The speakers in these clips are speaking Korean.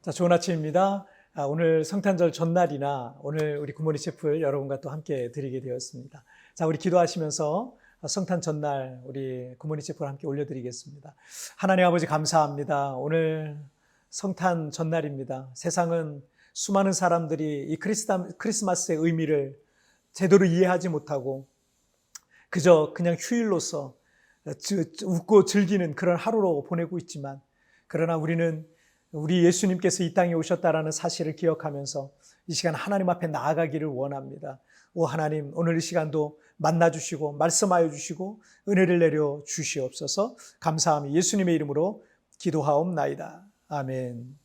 자, 좋은 아침입니다. 오늘 성탄절 전날이나 오늘 우리 굿모닝 채플 여러분과 또 함께 드리게 되었습니다. 자, 우리 기도하시면서 성탄 전날 우리 굿모닝 채플 함께 올려드리겠습니다. 하나님 아버지 감사합니다. 오늘 성탄 전날입니다. 세상은 수많은 사람들이 이 크리스마스의 의미를 제대로 이해하지 못하고 그냥 휴일로서 웃고 즐기는 그런 하루로 보내고 있지만, 그러나 우리는 우리 예수님께서 이 땅에 오셨다라는 사실을 기억하면서 이 시간 하나님 앞에 나아가기를 원합니다. 오 하나님, 오늘 이 시간도 만나주시고 말씀하여 주시고 은혜를 내려 주시옵소서. 감사함이 예수님의 이름으로 기도하옵나이다. 아멘.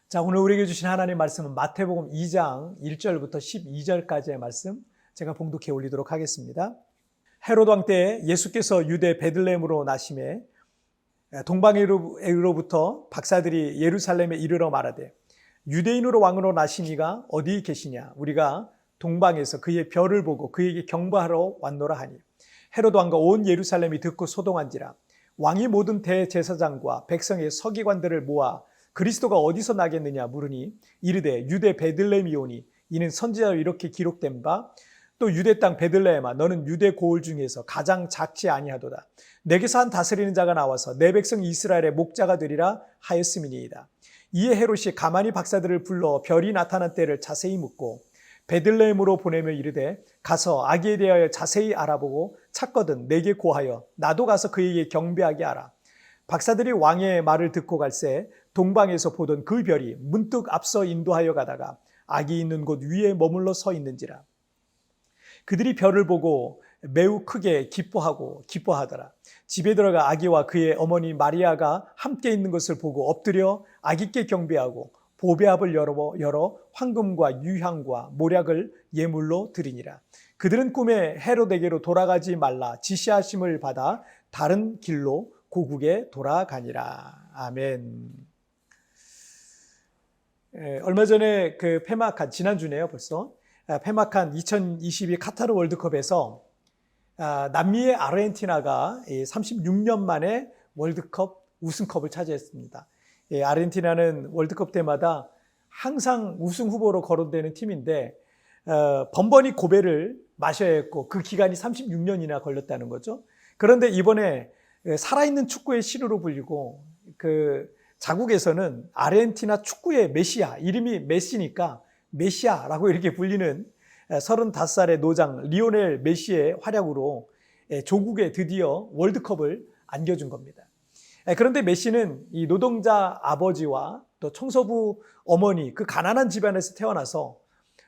자, 오늘 우리에게 주신 하나님의 말씀은 마태복음 2장 1절부터 12절까지의 말씀, 제가 봉독해 올리도록 하겠습니다. 헤롯 왕 때 예수께서 유대 베들레헴으로 나심에 동방으로부터 박사들이 예루살렘에 이르러 말하되, 유대인으로 왕으로 나신 이가 어디 계시냐? 우리가 동방에서 그의 별을 보고 그에게 경배하러 왔노라 하니, 헤롯 왕과 온 예루살렘이 듣고 소동한지라. 왕이 모든 대제사장과 백성의 서기관들을 모아 그리스도가 어디서 나겠느냐 물으니, 이르되 유대 베들레헴이오니 이는 선지자로 이렇게 기록된 바, 또 유대 땅 베들레헴아 너는 유대 고을 중에서 가장 작지 아니하도다. 내게서 한 다스리는 자가 나와서 내 백성 이스라엘의 목자가 되리라 하였음이니이다. 이에 헤롯이 가만히 박사들을 불러 별이 나타난 때를 자세히 묻고 베들레헴으로 보내며 이르되, 가서 아기에 대하여 자세히 알아보고 찾거든 내게 고하여 나도 가서 그에게 경배하게 하라. 박사들이 왕의 말을 듣고 갈새 동방에서 보던 그 별이 문득 앞서 인도하여 가다가 아기 있는 곳 위에 머물러 서 있는지라. 그들이 별을 보고 매우 크게 기뻐하더라. 집에 들어가 아기와 그의 어머니 마리아가 함께 있는 것을 보고 엎드려 아기께 경배하고 보배압을 열어 황금과 유향과 모략을 예물로 드리니라. 그들은 꿈에 헤롯에게로 돌아가지 말라 지시하심을 받아 다른 길로 고국에 돌아가니라. 아멘. 얼마 전에 폐막한, 지난주네요 벌써, 폐막한 2022 카타르 월드컵에서 남미의 아르헨티나가 36년 만에 월드컵 우승컵을 차지했습니다. 아르헨티나는 월드컵 때마다 항상 우승 후보로 거론되는 팀인데 번번이 고배를 마셔야 했고 그 기간이 36년이나 걸렸다는 거죠. 그런데 이번에 살아있는 축구의 신으로 불리고 자국에서는 아르헨티나 축구의 메시아, 이름이 메시니까 메시아라고 이렇게 불리는 35살의 노장 리오넬 메시의 활약으로 조국에 드디어 월드컵을 안겨준 겁니다. 그런데 메시는 이 노동자 아버지와 또 청소부 어머니, 그 가난한 집안에서 태어나서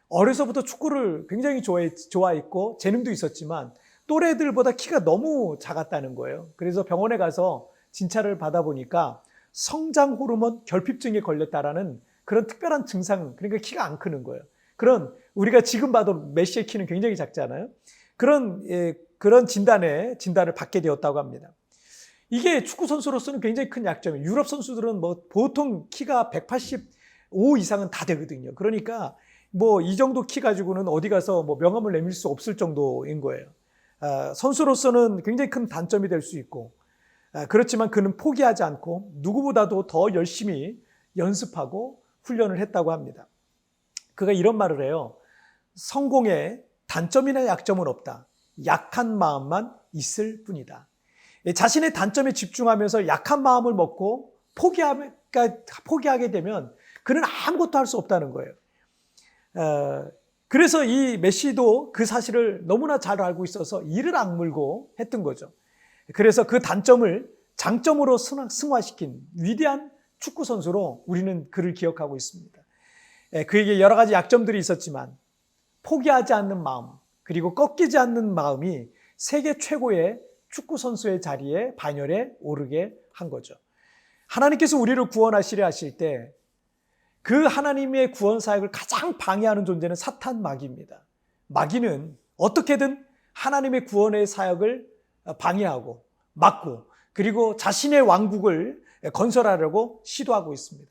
어려서부터 축구를 굉장히 좋아했고 재능도 있었지만 또래들보다 키가 너무 작았다는 거예요. 그래서 병원에 가서 진찰을 받아보니까 성장 호르몬 결핍증에 걸렸다라는 그런 특별한 증상, 그러니까 키가 안 크는 거예요. 우리가 지금 봐도 메시의 키는 굉장히 작잖아요. 그런 진단을 받게 되었다고 합니다. 이게 축구 선수로서는 굉장히 큰 약점이에요. 유럽 선수들은 보통 키가 185 이상은 다 되거든요. 그러니까 이 정도 키 가지고는 어디 가서 명함을 내밀 수 없을 정도인 거예요. 선수로서는 굉장히 큰 단점이 될 수 있고, 그렇지만 그는 포기하지 않고 누구보다도 더 열심히 연습하고 훈련을 했다고 합니다. 그가 이런 말을 해요. 성공에 단점이나 약점은 없다. 약한 마음만 있을 뿐이다. 자신의 단점에 집중하면서 약한 마음을 먹고 포기하게 되면 그는 아무것도 할 수 없다는 거예요. 그래서 이 메시도 그 사실을 너무나 잘 알고 있어서 이를 악물고 했던 거죠. 그래서 그 단점을 장점으로 승화시킨 위대한 축구 선수로 우리는 그를 기억하고 있습니다. 그에게 여러 가지 약점들이 있었지만 포기하지 않는 마음, 그리고 꺾이지 않는 마음이 세계 최고의 축구 선수의 자리에 반열에 오르게 한 거죠. 하나님께서 우리를 구원하시려 하실 때 그 하나님의 구원 사역을 가장 방해하는 존재는 사탄 마귀입니다. 마귀는 어떻게든 하나님의 구원의 사역을 방해하고 막고, 그리고 자신의 왕국을 건설하려고 시도하고 있습니다.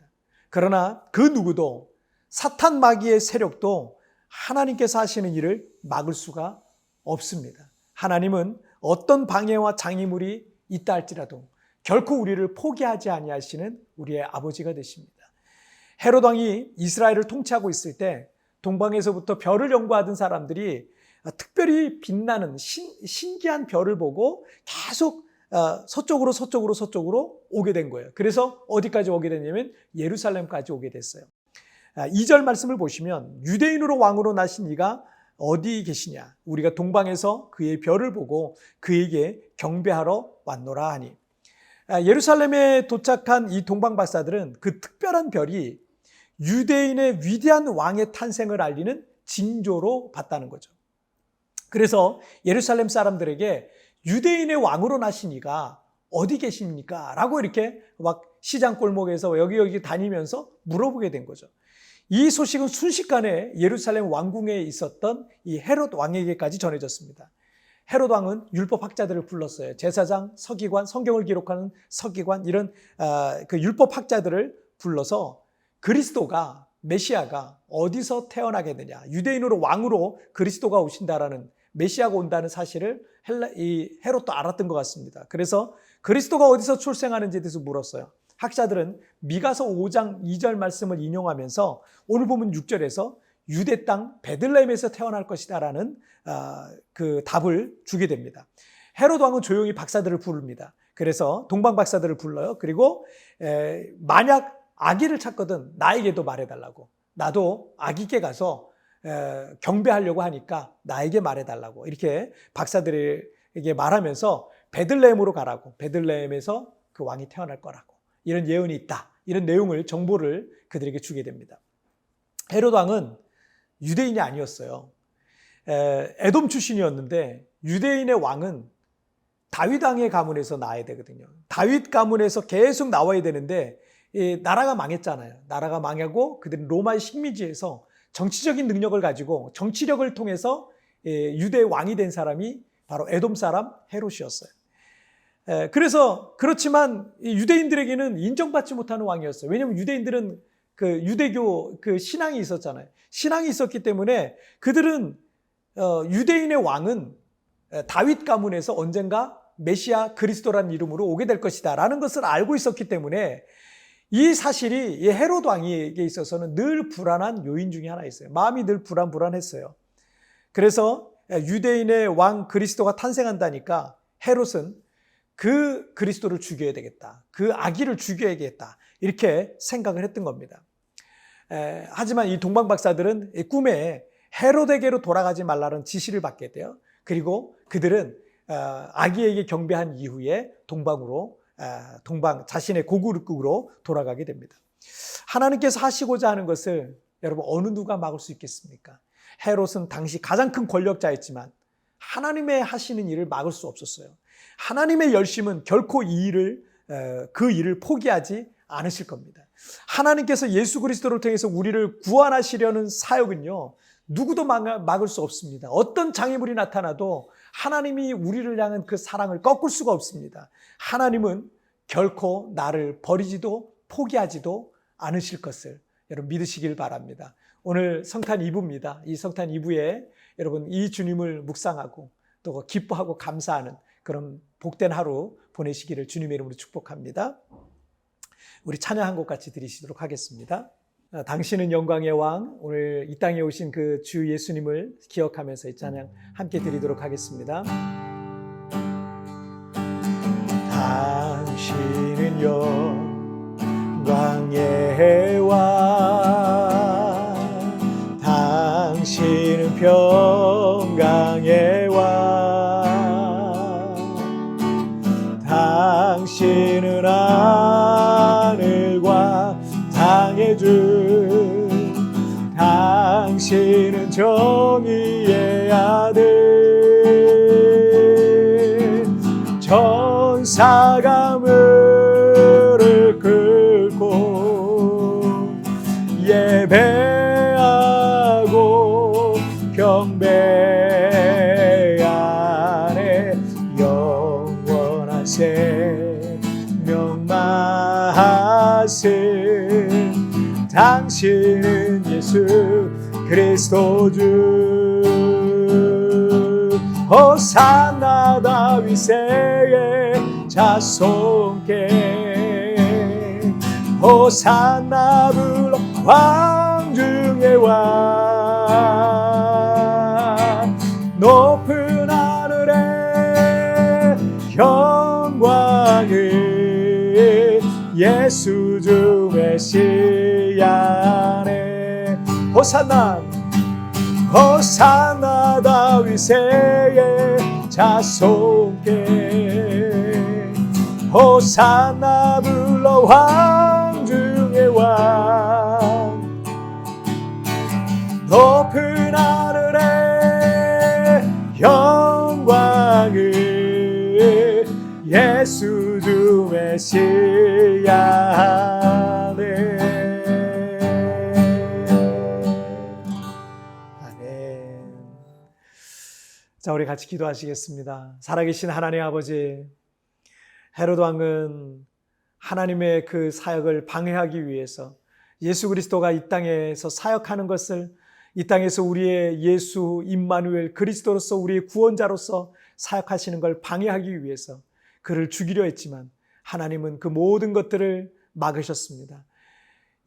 그러나 그 누구도, 사탄 마귀의 세력도 하나님께서 하시는 일을 막을 수가 없습니다. 하나님은 어떤 방해와 장애물이 있다 할지라도 결코 우리를 포기하지 아니하시는 우리의 아버지가 되십니다. 헤롯 왕이 이스라엘을 통치하고 있을 때 동방에서부터 별을 연구하던 사람들이 특별히 빛나는 신기한 별을 보고 계속 서쪽으로 오게 된 거예요. 그래서 어디까지 오게 됐냐면 예루살렘까지 오게 됐어요. 2절 말씀을 보시면 유대인으로 왕으로 나신 이가 어디 계시냐? 우리가 동방에서 그의 별을 보고 그에게 경배하러 왔노라 하니. 예루살렘에 도착한 이 동방 박사들은 그 특별한 별이 유대인의 위대한 왕의 탄생을 알리는 징조로 봤다는 거죠. 그래서 예루살렘 사람들에게 유대인의 왕으로 나신 이가 어디 계십니까? 라고 이렇게 막 시장 골목에서 여기 다니면서 물어보게 된 거죠. 이 소식은 순식간에 예루살렘 왕궁에 있었던 이 헤롯 왕에게까지 전해졌습니다. 헤롯 왕은 율법학자들을 불렀어요. 제사장, 서기관, 성경을 기록하는 서기관, 이런 그 율법학자들을 불러서 그리스도가, 메시아가 어디서 태어나게 되냐, 유대인으로 왕으로 그리스도가 오신다라는, 메시아가 온다는 사실을 이 헤롯도 알았던 것 같습니다. 그래서 그리스도가 어디서 출생하는지에 대해서 물었어요. 학자들은 미가서 5장 2절 말씀을 인용하면서 오늘 보면 6절에서 유대 땅 베들레헴에서 태어날 것이다라는 그 답을 주게 됩니다. 헤롯 왕은 조용히 박사들을 부릅니다. 그래서 동방 박사들을 불러요. 그리고 만약 아기를 찾거든 나에게도 말해달라고, 나도 아기께 가서 경배하려고 하니까 나에게 말해달라고, 이렇게 박사들에게 말하면서 베들레헴으로 가라고, 베들레헴에서 그 왕이 태어날 거라고, 이런 예언이 있다, 이런 내용을, 정보를 그들에게 주게 됩니다. 헤롯 왕은 유대인이 아니었어요. 에돔 출신이었는데 유대인의 왕은 다윗 왕의 가문에서 나와야 되거든요. 다윗 가문에서 계속 나와야 되는데 나라가 망했잖아요. 나라가 망하고 그들은 로마의 식민지에서 정치적인 능력을 가지고 정치력을 통해서 유대의 왕이 된 사람이 바로 에돔 사람 헤롯이었어요. 그래서 그렇지만 유대인들에게는 인정받지 못하는 왕이었어요. 왜냐하면 유대인들은 그 유대교 그 신앙이 있었잖아요. 신앙이 있었기 때문에 그들은 유대인의 왕은 다윗 가문에서 언젠가 메시아 그리스도라는 이름으로 오게 될 것이다 라는 것을 알고 있었기 때문에 이 사실이 이 헤롯 왕에게 있어서는 늘 불안한 요인 중에 하나였어요. 마음이 늘 불안했어요. 그래서 유대인의 왕 그리스도가 탄생한다니까 헤롯은 그 그리스도를 죽여야 되겠다, 그 아기를 죽여야겠다, 이렇게 생각을 했던 겁니다. 하지만 이 동방 박사들은 꿈에 헤롯에게로 돌아가지 말라는 지시를 받게 돼요. 그리고 그들은 아기에게 경배한 이후에 동방 자신의 고국으로 돌아가게 됩니다. 하나님께서 하시고자 하는 것을 여러분 어느 누가 막을 수 있겠습니까? 헤롯은 당시 가장 큰 권력자였지만 하나님의 하시는 일을 막을 수 없었어요. 하나님의 열심은 결코 그 일을 포기하지 않으실 겁니다. 하나님께서 예수 그리스도를 통해서 우리를 구원하시려는 사역은요, 누구도 막을 수 없습니다. 어떤 장애물이 나타나도 하나님이 우리를 향한 그 사랑을 꺾을 수가 없습니다. 하나님은 결코 나를 버리지도 포기하지도 않으실 것을 여러분 믿으시길 바랍니다. 오늘 성탄 2부입니다. 이 성탄 2부에 여러분 이 주님을 묵상하고 또 기뻐하고 감사하는 그런 복된 하루 보내시기를 주님의 이름으로 축복합니다. 우리 찬양 한 곡 같이 드리시도록 하겠습니다. 당신은 영광의 왕, 오늘 이 땅에 오신 그 주 예수님을 기억하면서 이 찬양 함께 드리도록 하겠습니다. 당신은 영광의 왕, 당신은 평강의 왕, 당신은 하늘과 땅의 주, 당신은 정의의 아들, 천사가 무릎 꿇고 예배하고 경배하네. 영원한 생명 말씀, 당신은 예수, 그리스도주 호산나 다윗의 자손께 호산나 불러 왕중의 왕 높은 하늘에 영광을 예수 주 메시아네 호산나 호산나 다윗의 자손께 호산나 불러 왕중의 왕 높은 하늘에 영광을 예수 주 메시아네 자, 우리 같이 기도하시겠습니다. 살아계신 하나님 아버지, 헤로드 왕은 하나님의 그 사역을 방해하기 위해서 예수 그리스도가 이 땅에서 사역하는 것을 이 땅에서 우리의 예수 임마누엘 그리스도로서 우리의 구원자로서 사역하시는 걸 방해하기 위해서 그를 죽이려 했지만 하나님은 그 모든 것들을 막으셨습니다.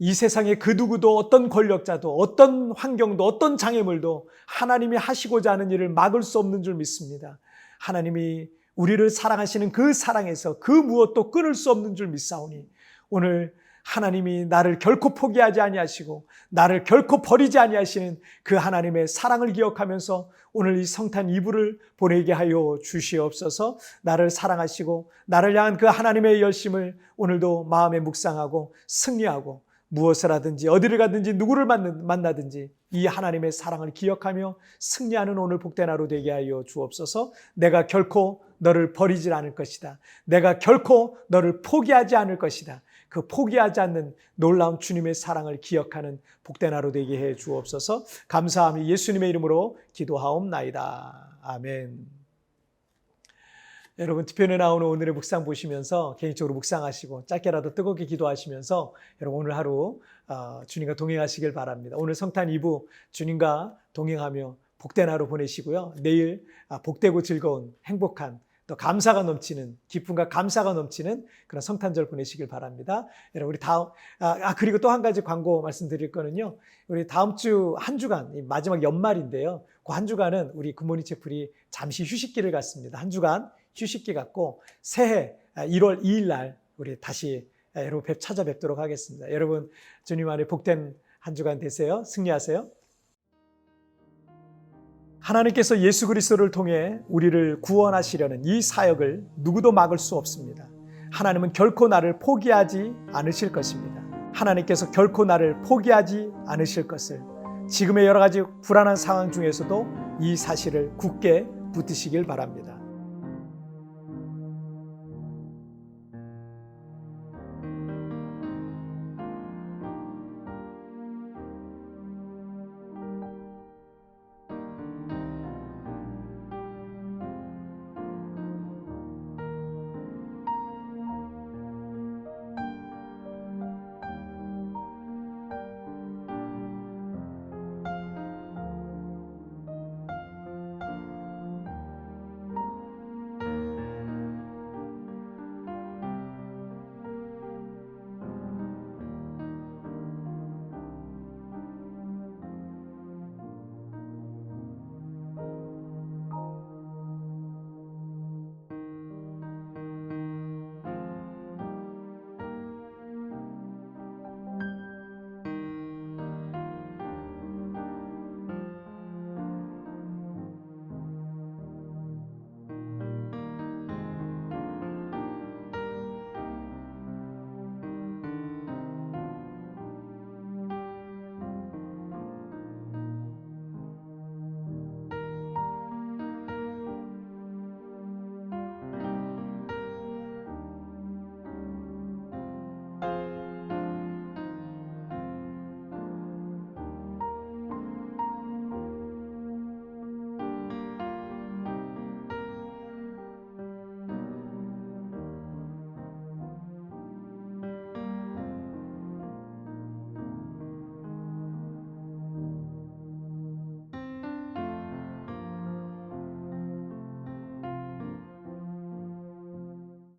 이 세상에 그 누구도 어떤 권력자도 어떤 환경도 어떤 장애물도 하나님이 하시고자 하는 일을 막을 수 없는 줄 믿습니다. 하나님이 우리를 사랑하시는 그 사랑에서 그 무엇도 끊을 수 없는 줄 믿사오니 오늘 하나님이 나를 결코 포기하지 아니하시고 나를 결코 버리지 아니하시는 그 하나님의 사랑을 기억하면서 오늘 이 성탄 2부를 보내게 하여 주시옵소서. 나를 사랑하시고 나를 향한 그 하나님의 열심을 오늘도 마음에 묵상하고 승리하고 무엇을 하든지 어디를 가든지 누구를 만나든지 이 하나님의 사랑을 기억하며 승리하는 오늘 복된 하루 되게 하여 주옵소서. 내가 결코 너를 버리지 않을 것이다. 내가 결코 너를 포기하지 않을 것이다. 그 포기하지 않는 놀라운 주님의 사랑을 기억하는 복된 하루 되게 해 주옵소서. 감사함이 예수님의 이름으로 기도하옵나이다. 아멘. 여러분 뒤편에 나오는 오늘의 묵상 보시면서 개인적으로 묵상하시고 짧게라도 뜨겁게 기도하시면서 여러분 오늘 하루 주님과 동행하시길 바랍니다. 오늘 성탄 2부 주님과 동행하며 복된 하루 보내시고요. 내일 복되고 즐거운 행복한 또 감사가 넘치는 기쁨과 감사가 넘치는 그런 성탄절 보내시길 바랍니다. 여러분 우리 다음 그리고 또 한 가지 광고 말씀드릴 거는요. 우리 다음 주 한 주간 마지막 연말인데요. 그 한 주간은 우리 굿모닝 채플이 잠시 휴식기를 갖습니다. 한 주간 휴식기 갖고 새해 1월 2일 날 우리 다시 여러분 찾아뵙도록 하겠습니다. 여러분 주님 안에 복된 한 주간 되세요. 승리하세요. 하나님께서 예수 그리스도를 통해 우리를 구원하시려는 이 사역을 누구도 막을 수 없습니다. 하나님은 결코 나를 포기하지 않으실 것입니다. 하나님께서 결코 나를 포기하지 않으실 것을 지금의 여러 가지 불안한 상황 중에서도 이 사실을 굳게 붙드시길 바랍니다.